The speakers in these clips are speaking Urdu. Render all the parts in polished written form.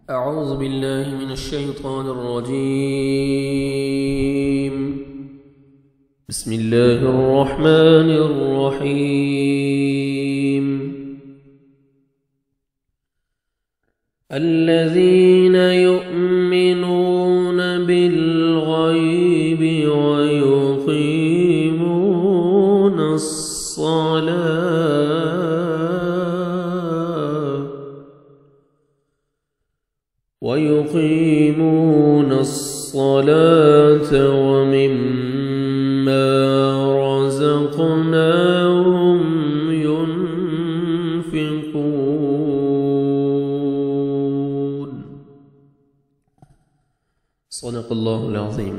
أعوذ بالله من الشيطان الرجيم. بسم الله الرحمن الرحيم. الذين يؤمنون بالغيب ويقيمون الصلاة ومما رزقناهم ينفقون. صدق اللہ العظیم.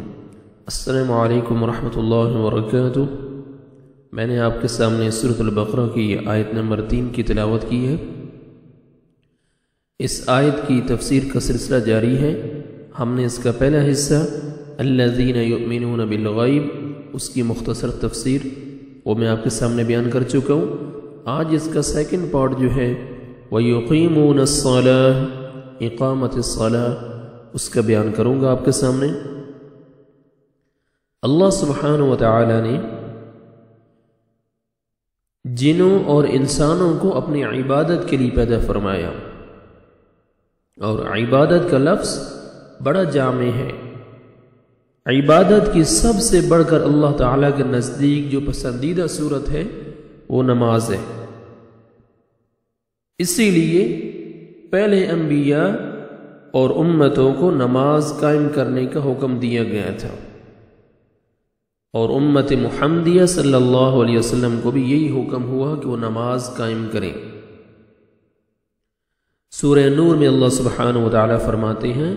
السلام علیکم ورحمۃ اللہ وبرکاتہ. میں نے آپ کے سامنے سورۃ البقرہ کی آیت نمبر 3 کی تلاوت کی ہے. اس آیت کی تفسیر کا سلسلہ جاری ہے. ہم نے اس کا پہلا حصہ الذین یؤمنون بالغیب اس کی مختصر تفسیر وہ میں آپ کے سامنے بیان کر چکا ہوں. آج اس کا سیکنڈ پارٹ جو ہے وَيُقِيمُونَ الصَّلَاةَ اقامت الصلاة اس کا بیان کروں گا آپ کے سامنے. اللہ سبحانہ و تعالی نے جنوں اور انسانوں کو اپنی عبادت کے لیے پیدا فرمایا، اور عبادت کا لفظ بڑا جامع ہے. عبادت کی سب سے بڑھ کر اللہ تعالیٰ کے نزدیک جو پسندیدہ صورت ہے وہ نماز ہے. اسی لیے پہلے انبیاء اور امتوں کو نماز قائم کرنے کا حکم دیا گیا تھا، اور امت محمدیہ صلی اللہ علیہ وسلم کو بھی یہی حکم ہوا کہ وہ نماز قائم کریں. سورہ نور میں اللہ سبحانہ و تعالیٰ فرماتے ہیں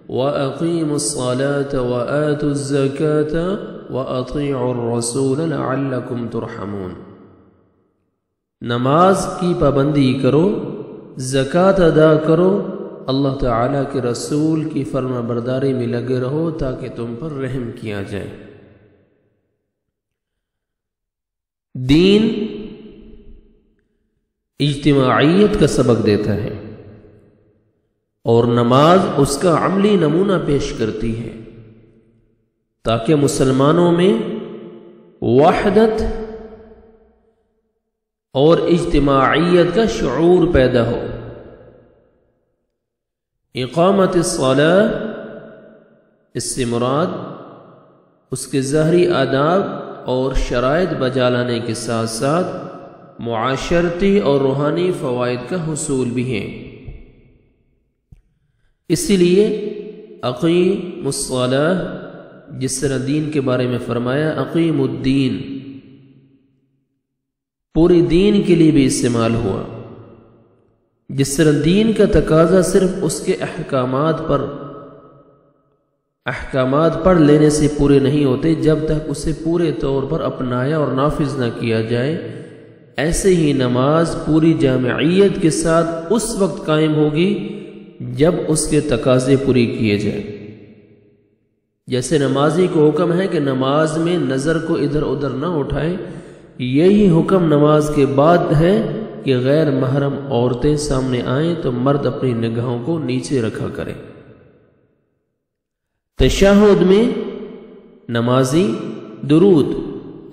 وَأَقِيمُوا الصَّلَاةَ وَآتُوا الزَّكَاةَ وَأَطِيعُوا الرَّسُولَ لَعَلَّكُمْ تُرْحَمُونَ. نماز کی پابندی کرو، زکوٰۃ ادا کرو، اللہ تعالیٰ کے رسول کی فرما برداری میں لگے رہو تاکہ تم پر رحم کیا جائے. دین اجتماعیت کا سبق دیتا ہے، اور نماز اس کا عملی نمونہ پیش کرتی ہے تاکہ مسلمانوں میں وحدت اور اجتماعیت کا شعور پیدا ہو. اقامت الصلاة اس سے مراد اس کے ظاہری آداب اور شرائط بجا لانے کے ساتھ ساتھ معاشرتی اور روحانی فوائد کا حصول بھی ہیں. اسی لیے اقیم الصلاة جس طرح دین کے بارے میں فرمایا اقیم الدین، پوری دین کے لیے بھی استعمال ہوا. جس طرح دین کا تقاضا صرف اس کے احکامات پڑھ لینے سے پورے نہیں ہوتے جب تک اسے پورے طور پر اپنایا اور نافذ نہ کیا جائے، ایسے ہی نماز پوری جامعیت کے ساتھ اس وقت قائم ہوگی جب اس کے تقاضے پوری کیے جائیں. جیسے نمازی کو حکم ہے کہ نماز میں نظر کو ادھر ادھر نہ اٹھائے، یہی حکم نماز کے بعد ہے کہ غیر محرم عورتیں سامنے آئیں تو مرد اپنی نگاہوں کو نیچے رکھا کرے. تشہد میں نمازی درود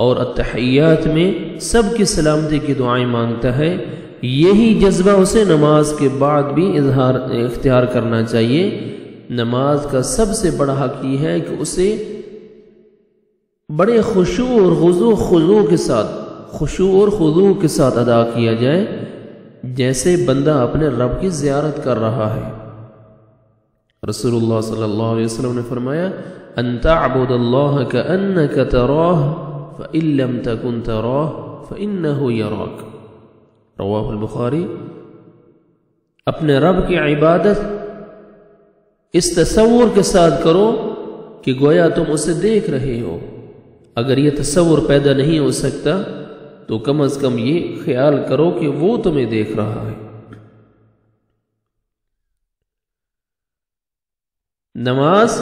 اور التحیات میں سب کی سلامتی کی دعائیں مانگتا ہے. یہی جذبہ اسے نماز کے بعد بھی اختیار کرنا چاہیے. نماز کا سب سے بڑا حق یہ ہے کہ اسے بڑے خشوع اور خضوع کے ساتھ ادا کیا جائے، جیسے بندہ اپنے رب کی زیارت کر رہا ہے. رسول اللہ صلی اللہ علیہ وسلم نے فرمایا ان تعبد اللہ کأنک تراہ فإن لم تکن تراہ فإنہ یراک. رواہ البخاری. اپنے رب کی عبادت اس تصور کے ساتھ کرو کہ گویا تم اسے دیکھ رہے ہو. اگر یہ تصور پیدا نہیں ہو سکتا تو کم از کم یہ خیال کرو کہ وہ تمہیں دیکھ رہا ہے. نماز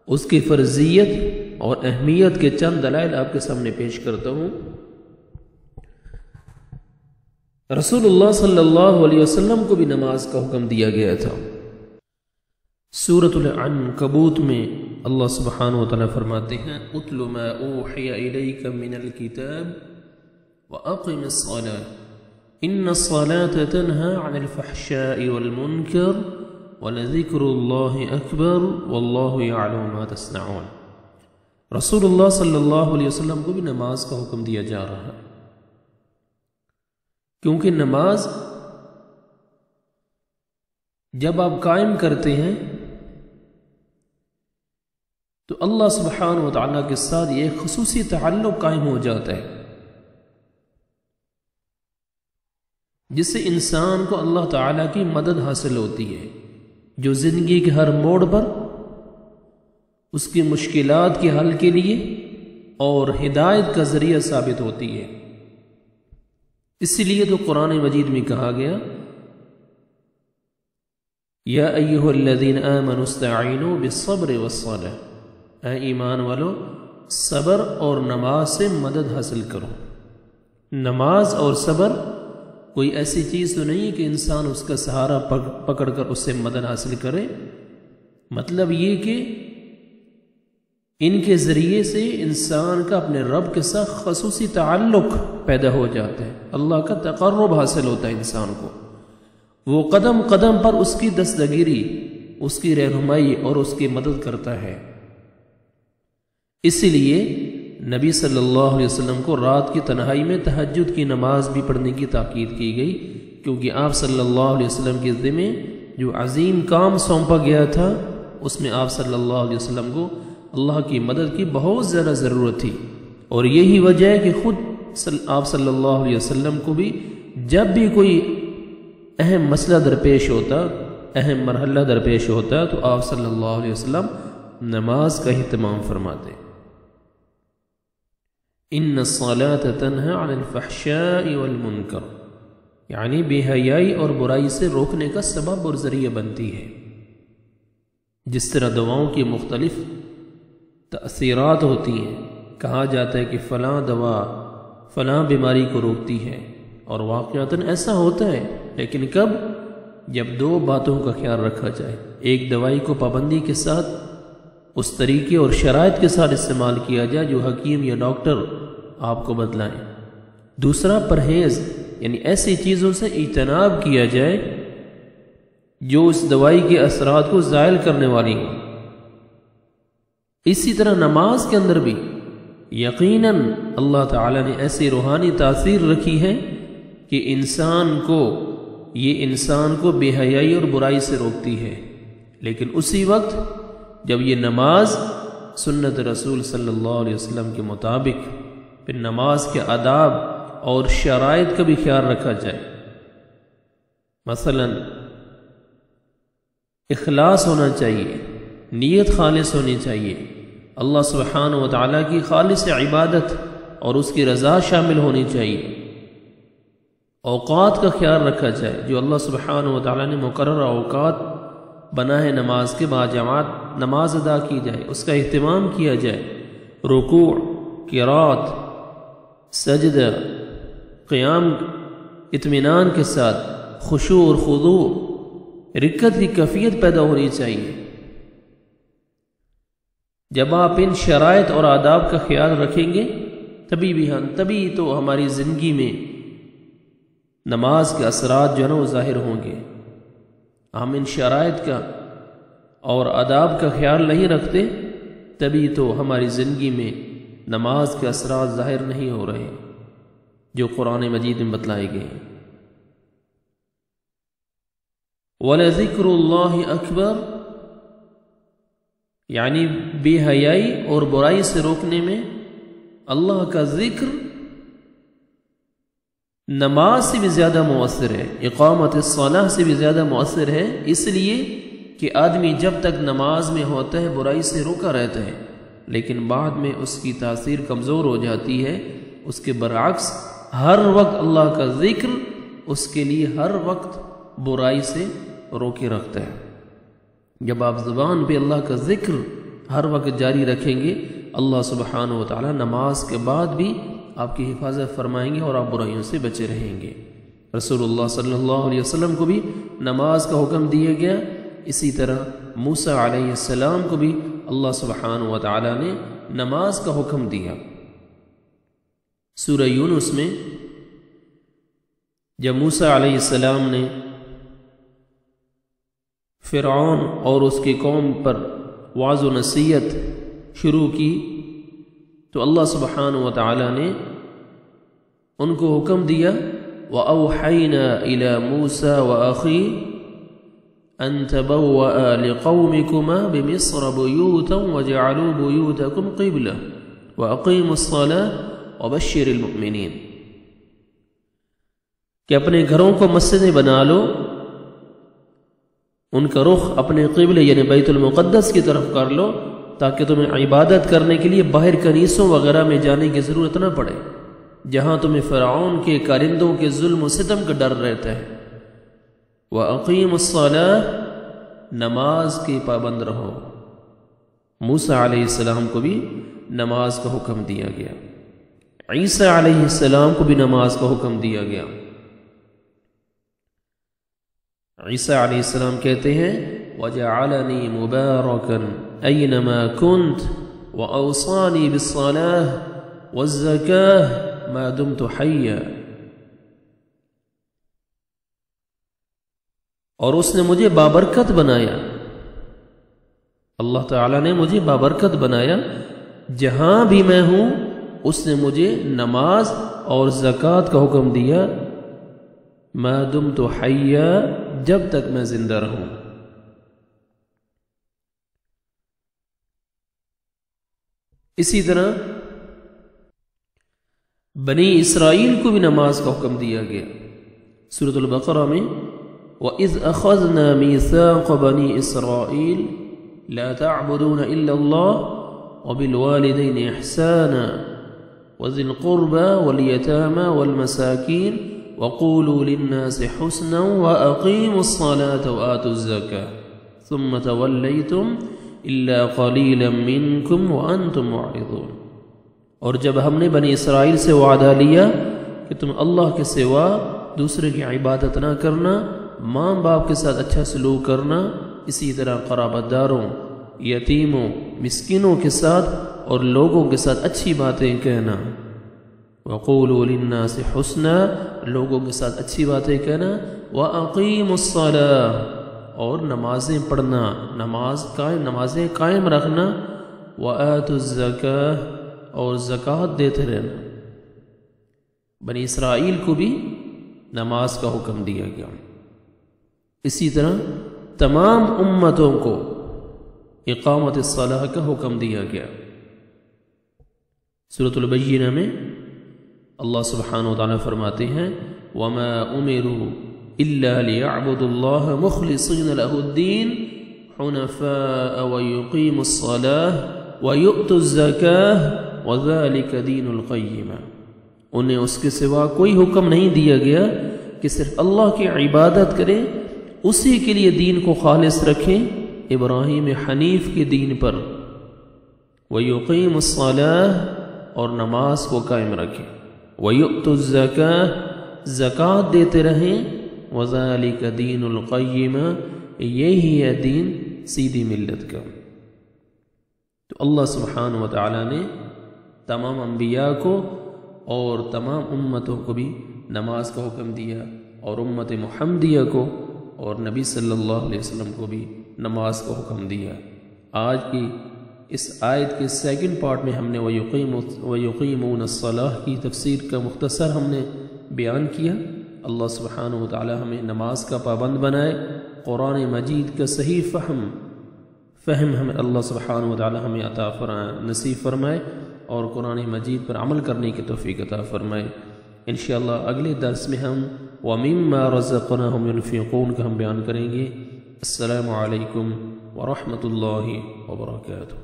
اس کی فرضیت اور اہمیت کے چند دلائل آپ کے سامنے پیش کرتا ہوں. رسول اللہ صلی اللہ علیہ وسلم کو بھی نماز کا حکم دیا گیا تھا۔ سورۃ العنکبوت میں اللہ سبحانہ وتعالی فرماتے ہیں اتل ما اوحی الیک من الکتاب واقم الصلاة ان الصلاة تنہی عن الفحشاء والمنکر ولذکر اللہ اکبر واللہ یعلم ما تصنعون۔ رسول اللہ صلی اللہ علیہ وسلم کو بھی نماز کا حکم دیا جا رہا ہے، کیونکہ نماز جب آپ قائم کرتے ہیں تو اللہ سبحانہ و تعالیٰ کے ساتھ یہ خصوصی تعلق قائم ہو جاتا ہے، جس سے انسان کو اللہ تعالیٰ کی مدد حاصل ہوتی ہے، جو زندگی کے ہر موڑ پر اس کی مشکلات کے حل کے لیے اور ہدایت کا ذریعہ ثابت ہوتی ہے۔ اسی لیے تو قرآن مجید میں کہا گیا یا ایھا الذین آمنوا استعینوا بالصبر والصلاۃ، اے ایمان والو صبر اور نماز سے مدد حاصل کرو۔ نماز اور صبر کوئی ایسی چیز تو نہیں کہ انسان اس کا سہارا پکڑ کر اس سے مدد حاصل کرے، مطلب یہ کہ ان کے ذریعے سے انسان کا اپنے رب کے ساتھ خصوصی تعلق پیدا ہو جاتا ہے، اللہ کا تقرب حاصل ہوتا ہے انسان کو، وہ قدم قدم پر اس کی دستگیری، اس کی رہنمائی اور اس کی مدد کرتا ہے۔ اسی لیے نبی صلی اللہ علیہ وسلم کو رات کی تنہائی میں تہجد کی نماز بھی پڑھنے کی تاکید کی گئی، کیونکہ آپ صلی اللہ علیہ وسلم کے ذمے جو عظیم کام سونپا گیا تھا اس میں آپ صلی اللہ علیہ وسلم کو اللہ کی مدد کی بہت زیادہ ضرورت تھی، اور یہی وجہ ہے کہ خود آپ صلی اللہ علیہ وسلم کو بھی جب بھی کوئی اہم مسئلہ درپیش ہوتا، اہم مرحلہ درپیش ہوتا تو آپ صلی اللہ علیہ وسلم نماز کا اہتمام فرماتے۔ ان الصلاۃ تنہی عن الفحشاء والمنکر، یعنی بے حیائی اور برائی سے روکنے کا سبب اور ذریعہ بنتی ہے۔ جس طرح دواؤں کی مختلف تأثیرات ہوتی ہیں، کہا جاتا ہے کہ فلاں دوا فلاں بیماری کو روکتی ہے، اور واقعتاً ایسا ہوتا ہے، لیکن کب؟ جب دو باتوں کا خیال رکھا جائے، ایک دوائی کو پابندی کے ساتھ اس طریقے اور شرائط کے ساتھ استعمال کیا جائے جو حکیم یا ڈاکٹر آپ کو بتلائیں، دوسرا پرہیز، یعنی ایسی چیزوں سے اجتناب کیا جائے جو اس دوائی کے اثرات کو زائل کرنے والی ہوں۔ اسی طرح نماز کے اندر بھی یقیناً اللہ تعالیٰ نے ایسی روحانی تاثیر رکھی ہے کہ انسان کو بے حیائی اور برائی سے روکتی ہے، لیکن اسی وقت جب یہ نماز سنت رسول صلی اللہ علیہ وسلم کے مطابق، پھر نماز کے آداب اور شرائط کا بھی خیال رکھا جائے، مثلا اخلاص ہونا چاہیے، نیت خالص ہونی چاہیے، اللہ سبحانہ و تعالیٰ کی خالص عبادت اور اس کی رضا شامل ہونی چاہیے، اوقات کا خیال رکھا جائے، جو اللہ سبحانہ و تعالیٰ نے مقررہ اوقات بنا ہے نماز کے بعد جماعت نماز ادا کی جائے، اس کا اہتمام کیا جائے، رکوع، قرات، سجدہ، قیام اطمینان کے ساتھ، خشوع اور خضوع، رکعت کی کیفیت پیدا ہونی چاہیے۔ جب آپ ان شرائط اور آداب کا خیال رکھیں گے تبھی تو ہماری زندگی میں نماز کے اثرات جو ہے نا وہ ظاہر ہوں گے۔ ہم ان شرائط کا اور آداب کا خیال نہیں رکھتے، تبھی تو ہماری زندگی میں نماز کے اثرات ظاہر نہیں ہو رہے جو قرآن مجید میں بتلائے گئے۔ وَلَذِكْرُ اللَّهِ أَكْبَرُ، یعنی بے حیائی اور برائی سے روکنے میں اللہ کا ذکر نماز سے بھی زیادہ مؤثر ہے، اقامت الصلاح سے بھی زیادہ مؤثر ہے، اس لیے کہ آدمی جب تک نماز میں ہوتا ہے برائی سے روکا رہتا ہے، لیکن بعد میں اس کی تاثیر کمزور ہو جاتی ہے۔ اس کے برعکس ہر وقت اللہ کا ذکر اس کے لیے ہر وقت برائی سے روکے رکھتا ہے۔ جب آپ زبان پہ اللہ کا ذکر ہر وقت جاری رکھیں گے، اللہ سبحانہ و تعالی نماز کے بعد بھی آپ کی حفاظت فرمائیں گے اور آپ برائیوں سے بچے رہیں گے۔ رسول اللہ صلی اللہ علیہ وسلم کو بھی نماز کا حکم دیا گیا، اسی طرح موسیٰ علیہ السلام کو بھی اللہ سبحانہ و تعالی نے نماز کا حکم دیا۔ سورہ یونس میں جب موسیٰ علیہ السلام نے فرعون اور اس کی قوم پر وعظ و نصیحت شروع کی تو اللہ سبحانہ و تعالی نے ان کو حکم دیا وَأَوْحَيْنَا إِلَى مُوسَى وَأَخِيهِ أَن تَبَوَّأَ لِقَوْمِكُمَا بِمِصْرَ بُيُوتًا وَاجْعَلُوا بُيُوتَكُمْ قِبْلَةً وَأَقِيمُوا الصَّلَاةَ وَبَشِّرِ الْمُؤْمِنِينَ کہ اپنے گھروں کو مسجدیں بنا لو، ان کا رخ اپنے قبلے یعنی بیت المقدس کی طرف کر لو تاکہ تمہیں عبادت کرنے کے لیے باہر کنیسوں وغیرہ میں جانے کی ضرورت نہ پڑے جہاں تمہیں فرعون کے کارندوں کے ظلم و ستم کا ڈر رہتا ہے۔ وَأَقِيمُوا الصَّلَاةَ نماز کے پابند رہو۔ موسیٰ علیہ السلام کو بھی نماز کا حکم دیا گیا، عیسیٰ علیہ السلام کو بھی نماز کا حکم دیا گیا۔ عیسیٰ علیہ السلام کہتے ہیں وَجَعَلَنِي مُبَارَكًا أَيْنَمَا كُنْتُ وَأَوْصَانِي بِالصَّلَاةِ وَالزَّكَاةِ مَا دُمْتُ حَيًّا، اور اس نے مجھے بابرکت بنایا، اللہ تعالیٰ نے مجھے بابرکت بنایا، جہاں بھی میں ہوں اس نے مجھے نماز اور زکوٰۃ کا حکم دیا، ما دمت حیا، جب تک میں زندہ رہوں۔ اسی طرح بنی اسرائیل کو بھی نماز کا حکم دیا گیا۔ سورۃ البقرہ میں وَإِذْ أَخَذْنَا مِيثَاقَ بَنِي إِسْرَائِيلَ لَا تَعْبُدُونَ إِلَّا اللَّهَ وَبِالْوَالِدَيْنِ إِحْسَانًا وَذِي الْقُرْبَى وَالْيَتَامَى وَالْمَسَاكِينِ وَقُولُوا لِلنَّاسِ حُسْنًا وَأَقِيمُوا الصَّلَاةَ وَآتُوا الزَّكَاةَ ثُمَّ تَوَلَّيْتُمْ إِلَّا قَلِيلًا مِّنكُمْ وَأَنْتُمْ مُعْرِضُونَ، اور جب ہم نے بنی اسرائیل سے وعدہ لیا کہ تم اللہ کے سوا دوسرے کی عبادت نہ کرنا، ماں باپ کے ساتھ اچھا سلوک کرنا، اسی طرح قرابت داروں، یتیموں، مسکینوں کے ساتھ اور لوگوں کے ساتھ اچھی باتیں کہنا، وَقُولُوا لِلنَّاسِ حُسْنًا، لوگوں کے ساتھ اچھی باتیں کہنا، وَأَقِيمُوا الصَّلَاةَ، اور نمازیں پڑھنا، نمازیں قائم رکھنا، وَآتُوا الزَّكَاةَ، اور زکوٰۃ دیتے رہنا۔ بنی اسرائیل کو بھی نماز کا حکم دیا گیا۔ اسی طرح تمام امتوں کو اقامت الصلاح کا حکم دیا گیا۔ سورۃ البینہ میں اللہ سبحانہ وتعالی فرماتے ہیں وَمَا أُمِرُوا إِلَّا لِيَعْبُدُوا اللَّهَ مُخْلِصِينَ لَهُ الدِّينَ حُنَفَاءَ وَيُقِيمُوا الصَّلَاةَ وَيُؤْتُوا الزَّكَاةَ وَذَلِكَ دِينُ الْقَيِّمَةِ، انہیں اس کے سوا کوئی حکم نہیں دیا گیا کہ صرف اللہ کی عبادت کریں، اسی کے لیے دین کو خالص رکھیں، ابراہیم حنیف کے دین پر، وَيُقِيمُوا الصَّلَاةَ، اور نماز کو قائم رکھیں، وَيُؤْتُوا الزَّكَاةَ، زکوٰۃ دیتے رہیں، وَذَلِكَ دِينُ الْقَيِّمَةِ، یہی ہے دین سیدھی ملت کا۔ تو اللہ سبحانہ وتعالی نے تمام انبیاء کو اور تمام امتوں کو بھی نماز کا حکم دیا، اور امت محمدیہ کو اور نبی صلی اللہ علیہ وسلم کو بھی نماز کا حکم دیا۔ آج کی اس آیت کے سیکنڈ پارٹ میں ہم نے وَيُقِيمُونَ الصَّلَاةَ کی تفسیر کا مختصر ہم نے بیان کیا۔ اللہ سبحانہ وتعالی ہمیں نماز کا پابند بنائے، قرآن مجید کا صحیح فہم ہمیں اللہ سبحانہ وتعالی ہمیں عطا نصیب فرمائے، اور قرآن مجید پر عمل کرنے کی توفیق عطا فرمائے۔ انشاءاللہ اگلے درس میں ہم وَمِمَّا رَزَقْنَاهُمْ يُنْفِقُونَ کا ہم بیان کریں گے۔ السلام علیکم ورحمۃ اللہ وبرکاتہ۔